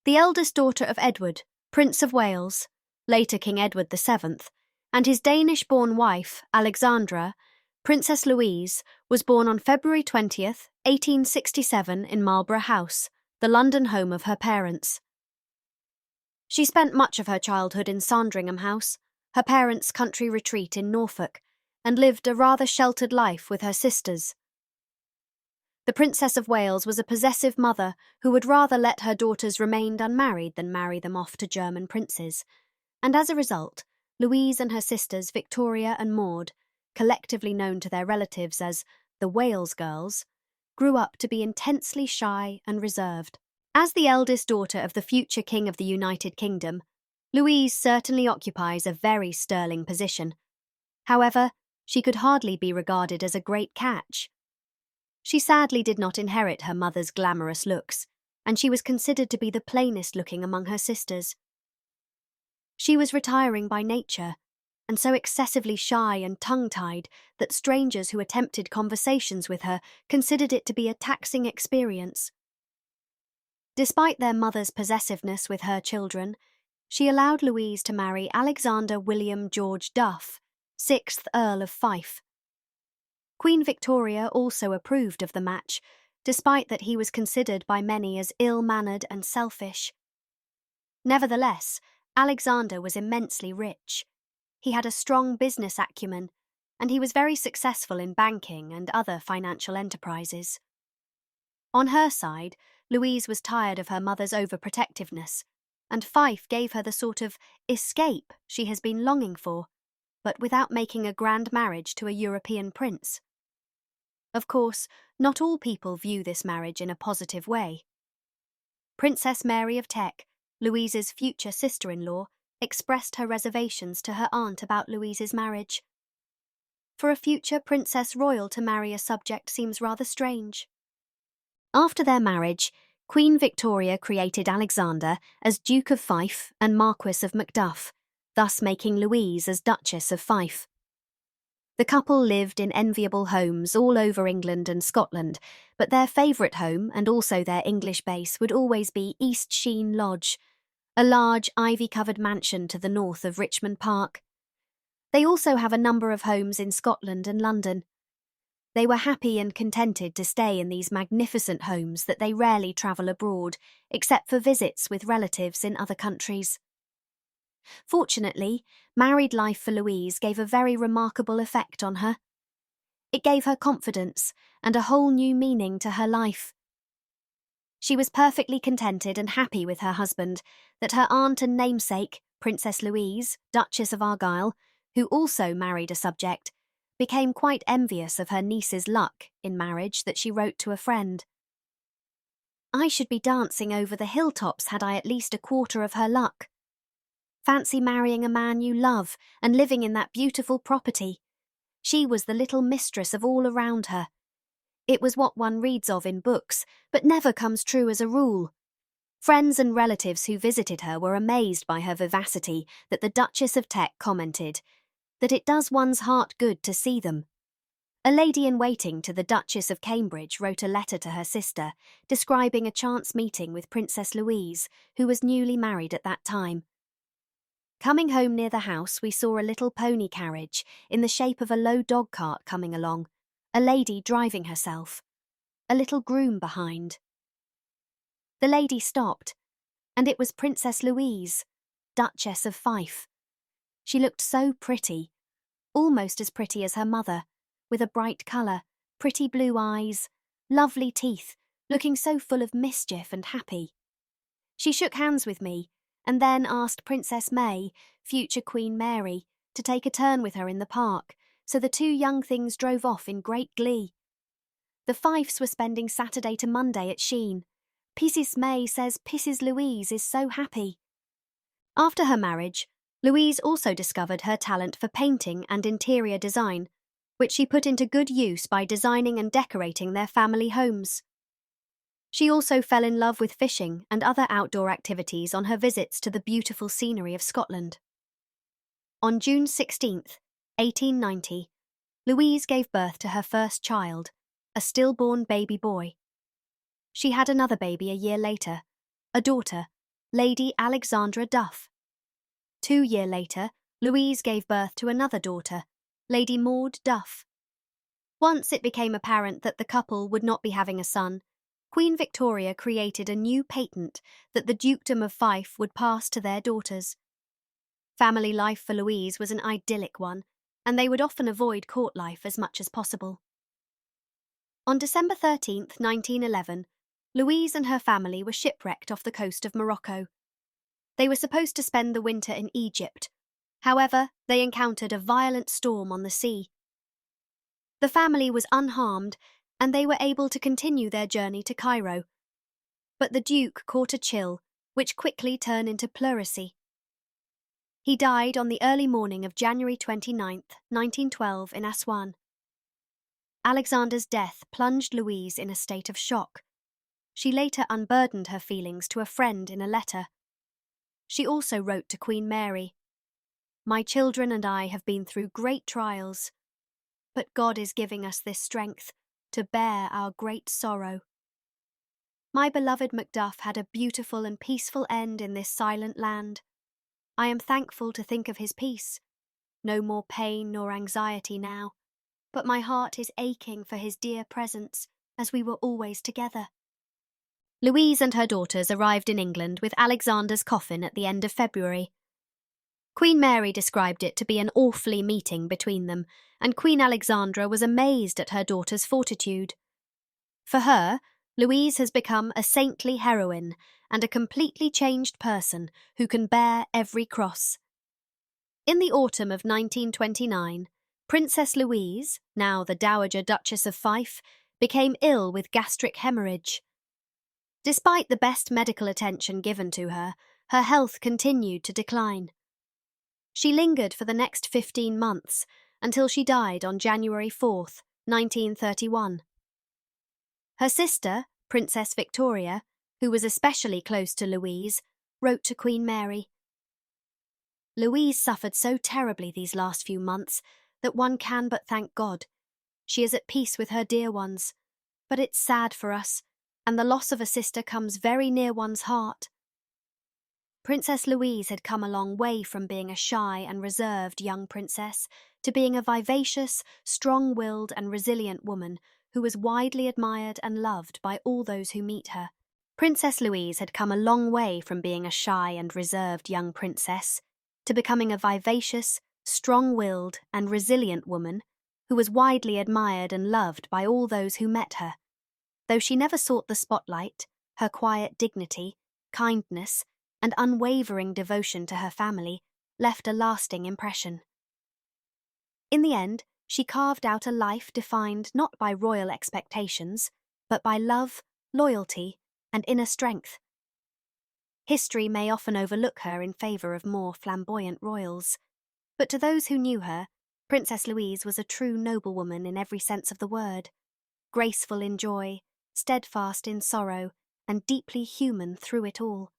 the eldest daughter of Edward, Prince of Wales, later King Edward VII, and his Danish-born wife, Alexandra, Princess Louise, was born on February 20th, 1867 in Marlborough House, the London home of her parents. She spent much of her childhood in Sandringham House, her parents' country retreat in Norfolk, and lived a rather sheltered life with her sisters. The Princess of Wales was a possessive mother who would rather let her daughters remain unmarried than marry them off to German princes, and as a result, Louise and her sisters Victoria and Maud, collectively known to their relatives as the Wales girls, grew up to be intensely shy and reserved. As the eldest daughter of the future King of the United Kingdom, Louise certainly occupies a very sterling position. However, she could hardly be regarded as a great catch. She sadly did not inherit her mother's glamorous looks, and she was considered to be the plainest looking among her sisters. She was retiring by nature, and so excessively shy and tongue-tied that strangers who attempted conversations with her considered it to be a taxing experience. Despite their mother's possessiveness with her children, she allowed Louise to marry Alexander William George Duff, 6th Earl of Fife. Queen Victoria also approved of the match, despite that he was considered by many as ill-mannered and selfish. Nevertheless, Alexander was immensely rich. He had a strong business acumen, and he was very successful in banking and other financial enterprises. On her side, Louise was tired of her mother's overprotectiveness, and Fife gave her the sort of escape she has been longing for, but without making a grand marriage to a European prince. Of course, not all people view this marriage in a positive way. Princess Mary of Teck, Louise's future sister-in-law, expressed her reservations to her aunt about Louise's marriage. For a future princess royal to marry a subject seems rather strange. After their marriage, Queen Victoria created Alexander as Duke of Fife and Marquess of Macduff, thus making Louise as Duchess of Fife. The couple lived in enviable homes all over England and Scotland, but their favourite home and also their English base would always be East Sheen Lodge, a large ivy-covered mansion to the north of Richmond Park. They also have a number of homes in Scotland and London. They were happy and contented to stay in these magnificent homes that they rarely travel abroad, except for visits with relatives in other countries. Fortunately, married life for Louise gave a very remarkable effect on her. It gave her confidence and a whole new meaning to her life. She was perfectly contented and happy with her husband, that her aunt and namesake, Princess Louise, Duchess of Argyll, who also married a subject, became quite envious of her niece's luck in marriage that she wrote to a friend. "I should be dancing over the hilltops had I at least a quarter of her luck. Fancy marrying a man you love and living in that beautiful property. She was the little mistress of all around her. It was what one reads of in books, but never comes true as a rule." Friends and relatives who visited her were amazed by her vivacity that the Duchess of Teck commented that it does one's heart good to see them. A lady-in-waiting to the Duchess of Cambridge wrote a letter to her sister describing a chance meeting with Princess Louise, who was newly married at that time. "Coming home near the house, we saw a little pony carriage in the shape of a low dog cart coming along, a lady driving herself, a little groom behind. The lady stopped, and it was Princess Louise, Duchess of Fife. She looked so pretty, almost as pretty as her mother, with a bright colour, pretty blue eyes, lovely teeth, looking so full of mischief and happy. She shook hands with me, and then asked Princess May, future Queen Mary, to take a turn with her in the park, so the two young things drove off in great glee. The Fifes were spending Saturday to Monday at Sheen. Mrs. May says Mrs. Louise is so happy." After her marriage, Louise also discovered her talent for painting and interior design, which she put into good use by designing and decorating their family homes. She also fell in love with fishing and other outdoor activities on her visits to the beautiful scenery of Scotland. On June 16th, 1890, Louise gave birth to her first child, a stillborn baby boy. She had another baby a year later, a daughter, Lady Alexandra Duff. 2 years later, Louise gave birth to another daughter, Lady Maud Duff. Once it became apparent that the couple would not be having a son, Queen Victoria created a new patent that the Dukedom of Fife would pass to their daughters. Family life for Louise was an idyllic one, and they would often avoid court life as much as possible. On December 13, 1911, Louise and her family were shipwrecked off the coast of Morocco. They were supposed to spend the winter in Egypt. However, they encountered a violent storm on the sea. The family was unharmed, and they were able to continue their journey to Cairo. But the Duke caught a chill, which quickly turned into pleurisy. He died on the early morning of January 29, 1912, in Aswan. Alexander's death plunged Louise in a state of shock. She later unburdened her feelings to a friend in a letter. She also wrote to Queen Mary, "My children and I have been through great trials, but God is giving us this strength to bear our great sorrow. My beloved Macduff had a beautiful and peaceful end in this silent land. I am thankful to think of his peace. No more pain nor anxiety now, but my heart is aching for his dear presence, as we were always together." Louise and her daughters arrived in England with Alexander's coffin at the end of February. Queen Mary described it to be an awfully meeting between them, and Queen Alexandra was amazed at her daughter's fortitude. For her, Louise has become a saintly heroine and a completely changed person who can bear every cross. In the autumn of 1929, Princess Louise, now the Dowager Duchess of Fife, became ill with gastric hemorrhage. Despite the best medical attention given to her, her health continued to decline. She lingered for the next 15 months until she died on January 4, 1931. Her sister, Princess Victoria, who was especially close to Louise, wrote to Queen Mary, "Louise suffered so terribly these last few months that one can but thank God. She is at peace with her dear ones, but it's sad for us, and the loss of a sister comes very near one's heart." Princess Louise had come a long way from being a shy and reserved young princess to being a vivacious, strong-willed and resilient woman who was widely admired and loved by all those who meet her. Princess Louise had come a long way from being a shy and reserved young princess to becoming a vivacious, strong-willed and resilient woman who was widely admired and loved by all those who met her. Though she never sought the spotlight, her quiet dignity, kindness, and unwavering devotion to her family left a lasting impression. In the end, she carved out a life defined not by royal expectations, but by love, loyalty, and inner strength. History may often overlook her in favour of more flamboyant royals, but to those who knew her, Princess Louise was a true noblewoman in every sense of the word, graceful in joy, steadfast in sorrow, and deeply human through it all.